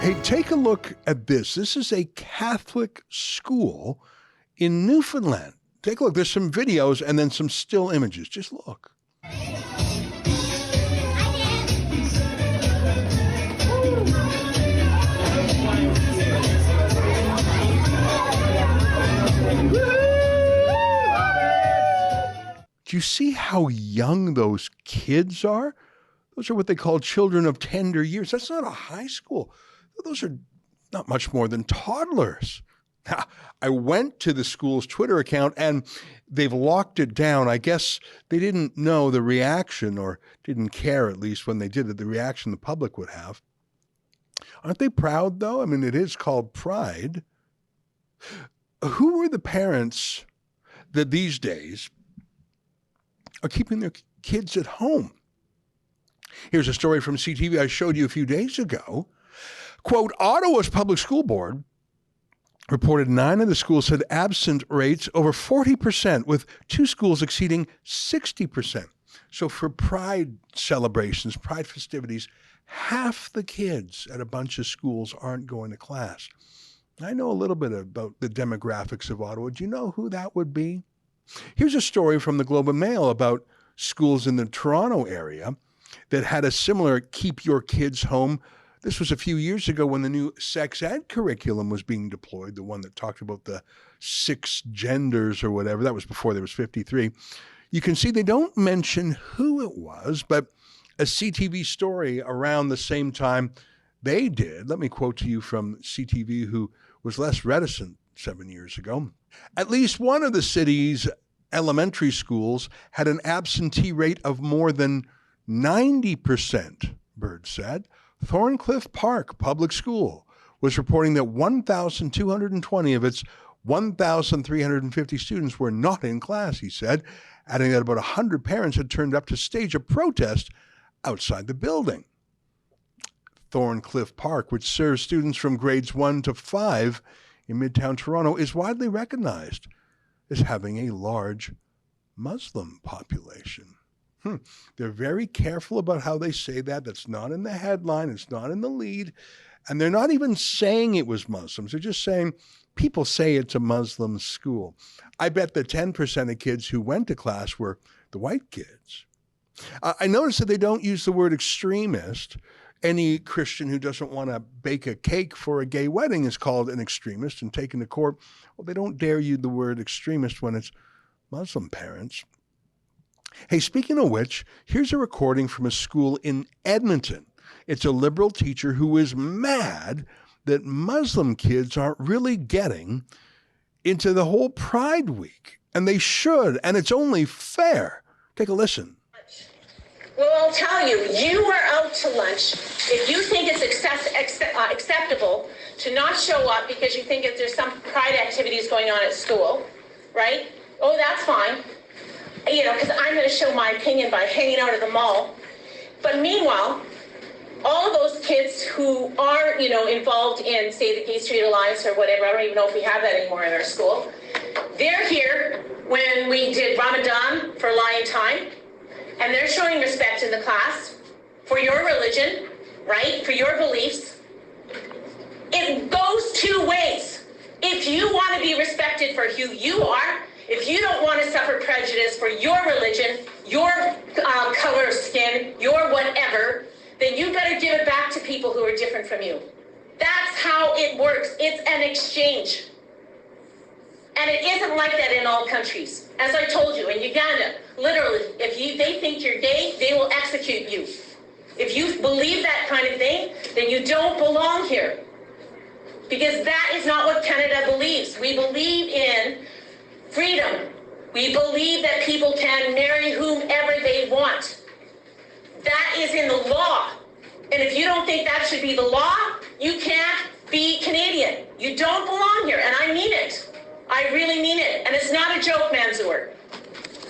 Hey, take a look at this. This is a Catholic school in Newfoundland. Take a look. There's some videos and then some still images. Just look. Do you see how young those kids are? Those are what they call children of tender years. That's not a high school. Those are not much more than toddlers. Now, I went to the school's Twitter account and they've locked it down. I guess they didn't know the reaction, or didn't care, at least when they did it, the reaction the public would have. Aren't they proud, though? I mean, it is called Pride. Who were the parents that these days are keeping their kids at home? Here's a story from CTV I showed you a few days ago. Quote, Ottawa's public school board reported 9 of the schools had absent rates over 40%, with 2 schools exceeding 60%. So for Pride celebrations, Pride festivities, half the kids at a bunch of schools aren't going to class. I know a little bit about the demographics of Ottawa. Do you know who that would be? Here's a story from the Globe and Mail about schools in the Toronto area that had a similar keep your kids home. This was a few years ago when the new sex ed curriculum was being deployed, the one that talked about the 6 genders or whatever. That was before there was 53. You can see they don't mention who it was, but a CTV story around the same time they did. Let me quote to you from CTV, who was less reticent 7 years ago. At least one of the city's elementary schools had an absentee rate of more than 90%, Bird said. Thorncliffe Park Public School was reporting that 1,220 of its 1,350 students were not in class, he said, adding that about 100 parents had turned up to stage a protest outside the building. Thorncliffe Park, which serves students from grades 1 to 5 in Midtown Toronto, is widely recognized as having a large Muslim population. They're very careful about how they say that. That's not in the headline. It's not in the lead. And they're not even saying it was Muslims. They're just saying people say it's a Muslim school. I bet the 10% of kids who went to class were the white kids. I noticed that they don't use the word extremist. Any Christian who doesn't want to bake a cake for a gay wedding is called an extremist and taken to court. Well, they don't dare use the word extremist when it's Muslim parents. Hey, speaking of which, here's a recording from a school in Edmonton. It's a liberal teacher who is mad that Muslim kids aren't really getting into the whole Pride Week. And they should, and it's only fair. Take a listen. Well, I'll tell you, you are out to lunch. If you think it's acceptable to not show up because you think that there's some Pride activities going on at school, right? Oh, that's fine. You know, because I'm going to show my opinion by hanging out at the mall. But meanwhile, all of those kids who are, involved in, say, the Gay Street Alliance or whatever, I don't even know if we have that anymore in our school, they're here when we did Ramadan for Lion Time, and they're showing respect in the class for your religion, right, for your beliefs. It goes 2 ways. If you want to be respected for who you are, if you don't want to suffer prejudice for your religion, your color of skin, your whatever, then you better give it back to people who are different from you. That's how it works. It's an exchange. And it isn't like that in all countries. As I told you, in Uganda, literally, if they think you're gay, they will execute you. If you believe that kind of thing, then you don't belong here. Because that is not what Canada believes. We believe in freedom. We believe that people can marry whomever they want. That is in the law. And if you don't think that should be the law, you can't be Canadian. You don't belong here, and I mean it. I really mean it. And it's not a joke, Mansour.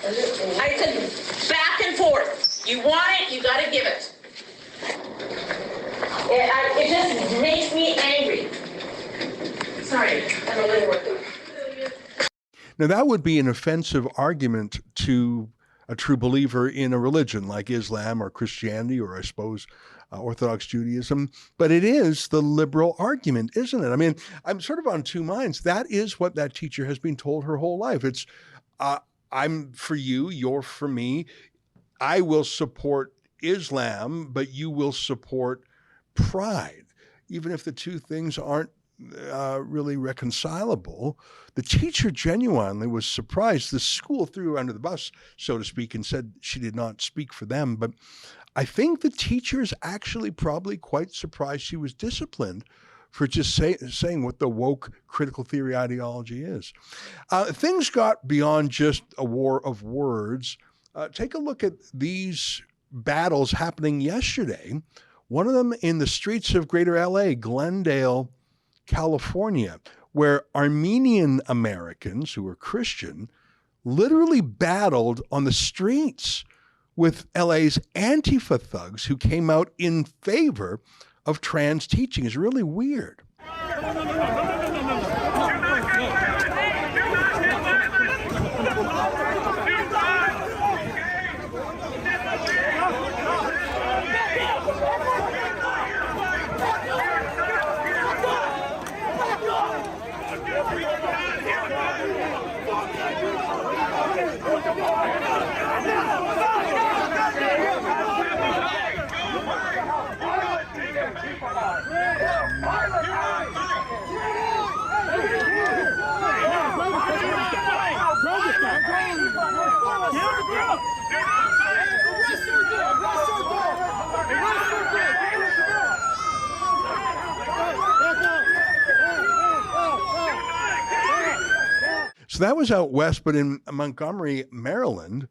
I said back and forth. You want it, you got to give it. It just makes me angry. Sorry, I'm a little worked up. Now, that would be an offensive argument to a true believer in a religion like Islam or Christianity or I suppose Orthodox Judaism, but it is the liberal argument, isn't it? I mean, I'm sort of on two minds. That is what that teacher has been told her whole life. It's, I'm for you, you're for me. I will support Islam, but you will support pride, even if the two things aren't really reconcilable. The teacher genuinely was surprised. The school threw her under the bus, so to speak, and said she did not speak for them. But I think the teacher is actually probably quite surprised she was disciplined for just saying what the woke critical theory ideology is. Things got beyond just a war of words. Take a look at these battles happening yesterday. One of them in the streets of Greater LA, Glendale, California, where Armenian Americans who are Christian literally battled on the streets with LA's Antifa thugs who came out in favor of trans teaching. It's really weird. So that was out west, but in Montgomery, Maryland,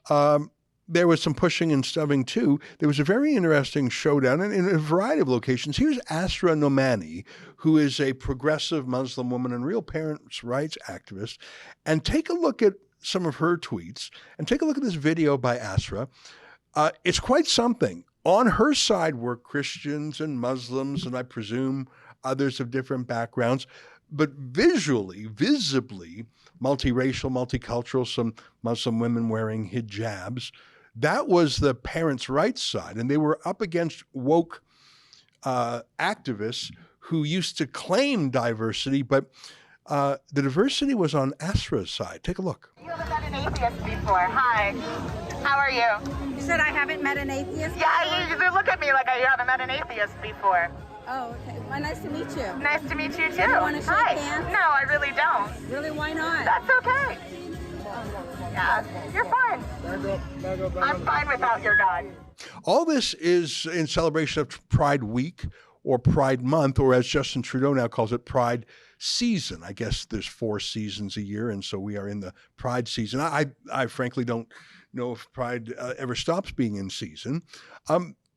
there was some pushing and shoving too. There was a very interesting showdown in a variety of locations. Here's Ezra Nomani, who is a progressive Muslim woman and real parents' rights activist. And take a look at some of her tweets and take a look at this video by Ezra. It's quite something. On her side were Christians and Muslims, and I presume others of different backgrounds, but visibly, multiracial, multicultural, some Muslim women wearing hijabs. That was the parents' rights side, and they were up against woke activists who used to claim diversity, but the diversity was on Ezra's side. Take a look. You haven't met an atheist before. Hi. How are you? You said I haven't met an atheist? Yeah, you look at me like you haven't met an atheist before. Oh, okay. Well, nice to meet you. Nice to meet you too. You want to shake Hi. hands? No, I really don't. Really, why not? That's okay. Yeah, you're fine. I'm fine without your God. All this is in celebration of Pride Week or Pride Month, or as Justin Trudeau now calls it, Pride Season. I guess there's 4 seasons a year, and so we are in the Pride season. I frankly don't know if Pride ever stops being in season.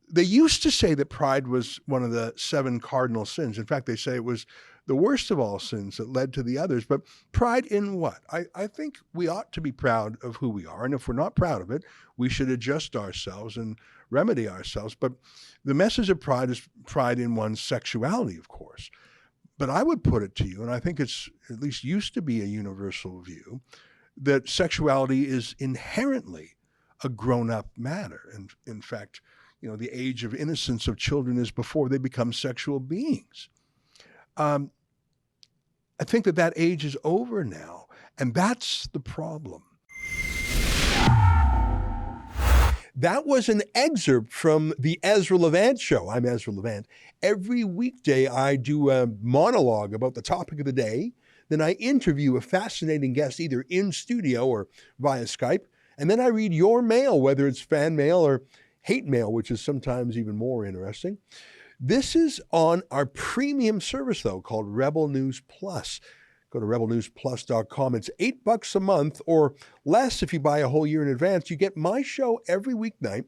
They used to say that pride was one of the 7 cardinal sins. In fact, they say it was the worst of all sins that led to the others. But pride in what? I think we ought to be proud of who we are. And if we're not proud of it, we should adjust ourselves and remedy ourselves. But the message of pride is pride in one's sexuality, of course. But I would put it to you, and I think it's at least used to be a universal view, that sexuality is inherently a grown-up matter. And in fact, you know, the age of innocence of children is before they become sexual beings. I think that age is over now, and that's the problem. That was an excerpt from the Ezra Levant Show. I'm Ezra Levant. Every weekday, I do a monologue about the topic of the day. Then I interview a fascinating guest, either in studio or via Skype. And then I read your mail, whether it's fan mail or hate mail, which is sometimes even more interesting. This is on our premium service, though, called Rebel News Plus. Go to rebelnewsplus.com. It's $8 a month or less if you buy a whole year in advance. You get my show every weeknight,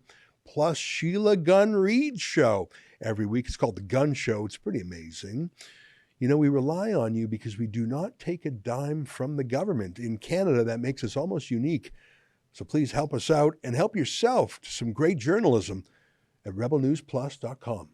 plus Sheila Gunn Reid's show every week. It's called The Gun Show. It's pretty amazing. You know, we rely on you because we do not take a dime from the government. In Canada, that makes us almost unique. So please help us out and help yourself to some great journalism at rebelnewsplus.com.